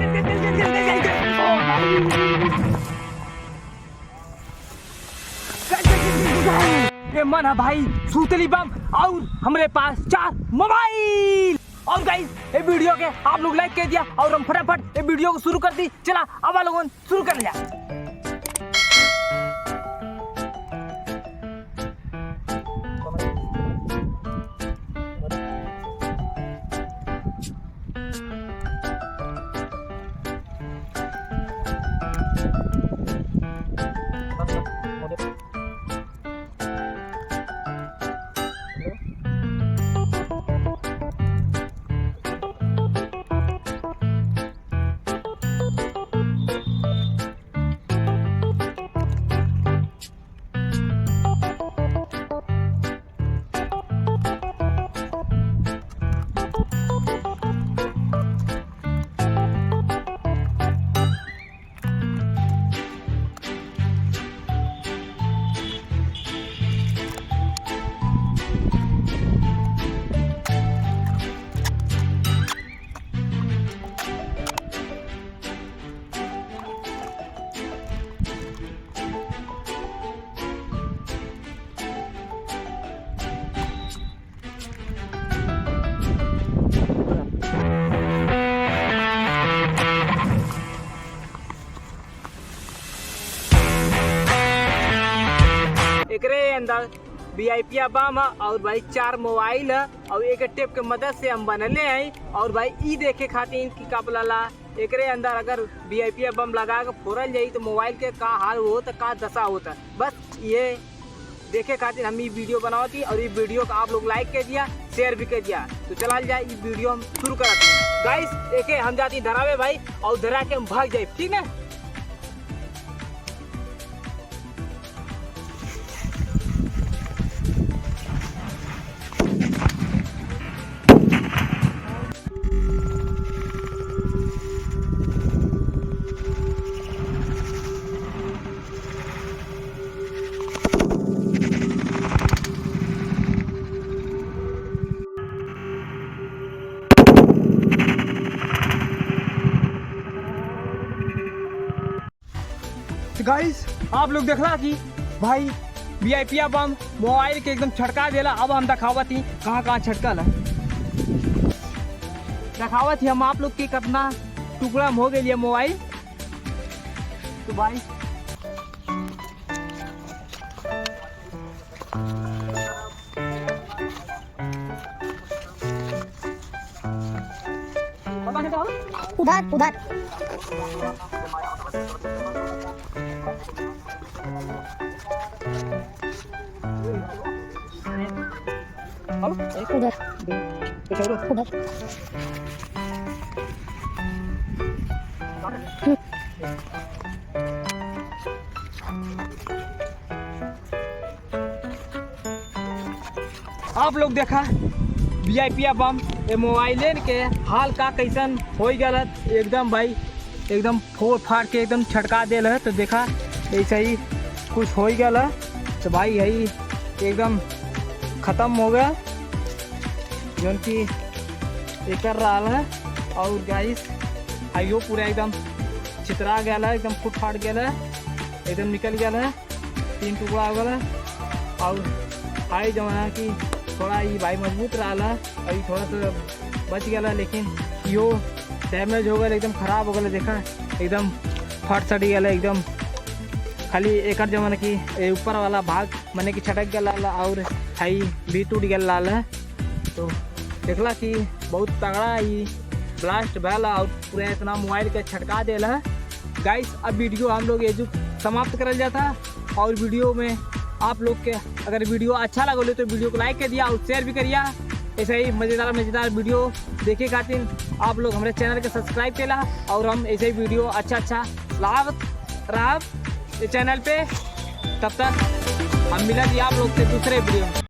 ये मन है भाई सूतली बम और हमारे पास 4 मोबाइल। और गाइस ये वीडियो के आप लोग लाइक कर दिया और हम फटाफट ये वीडियो को शुरू कर दी। चला अब आप लोगों शुरू कर लिया। एकरे अंदर VIP बम और भाई 4 मोबाइल और एक टेप के मदद से हम बनले हैं। और भाई ई देखे खातिर की कापला एकरे अंदर अगर VIP बम लगा के फोड़ल जाई तो मोबाइल के का हाल होता का दशा होता। बस ये देखे खातिर हम ये वीडियो बनावती और ये वीडियो को आप लोग लाइक कर दिया शेयर भी कर दिया। तो चला जाए ये वीडियो हम शुरू कराते हैं। गाइस देखे हम जाती धरावे भाई और धरा के हम भाग जाए, ठीक है। गाइस आप लोग देख रहा कि भाई VIP बम मोबाइल के एकदम छटका देला। अब हम दिखावत ही कहाँ कहाँ छटकल है, दिखावत ही हम आप लोग के कितना टुकड़ा हो गया मोबाइल। तो भाई उधर उधर उधर उधर आप लोग देखा VIP बम ये मोबाइल के हाल का कैसन हो गलत एकदम भाई एकदम फोड़ फाड़ के एकदम छटका देल है। तो देखा ऐसा ही कुछ हो गया है। तो भाई यही एकदम ख़त्म हो गया जो कि एक रहा है। और गाइस आइयो पूरा एकदम चितरा गया है, एकदम फूट फाट गया है, एकदम निकल गया है, 3 टुकड़ा हो गया है। और हाई जमाना की थोड़ा ये भाई मजबूत रहा है और थोड़ा सा बच गया, लेकिन यो डैमेज हो गया, एकदम ख़राब हो गया। देखा एकदम फट सट गया एकदम, खाली एक जमाना की ऊपर वाला भाग मने की छटक गया और हाई भी टूट गया है। तो देखला कि बहुत तगड़ा ही ब्लास्ट भला और पूरा इतना मोबाइल का छटका देला है। गाइस अब वीडियो हम लोग ये जो समाप्त करल जाता। और वीडियो में आप लोग के अगर वीडियो अच्छा लगे तो वीडियो को लाइक कर दिया और शेयर भी करिए। ऐसे ही मज़ेदार वीडियो देखे खातिर आप लोग हमारे चैनल के सब्सक्राइब केला और हम ऐसे ही वीडियो अच्छा लावत रहा चैनल पे। तब तक हम मिलेंगे आप लोग से दूसरे वीडियो में।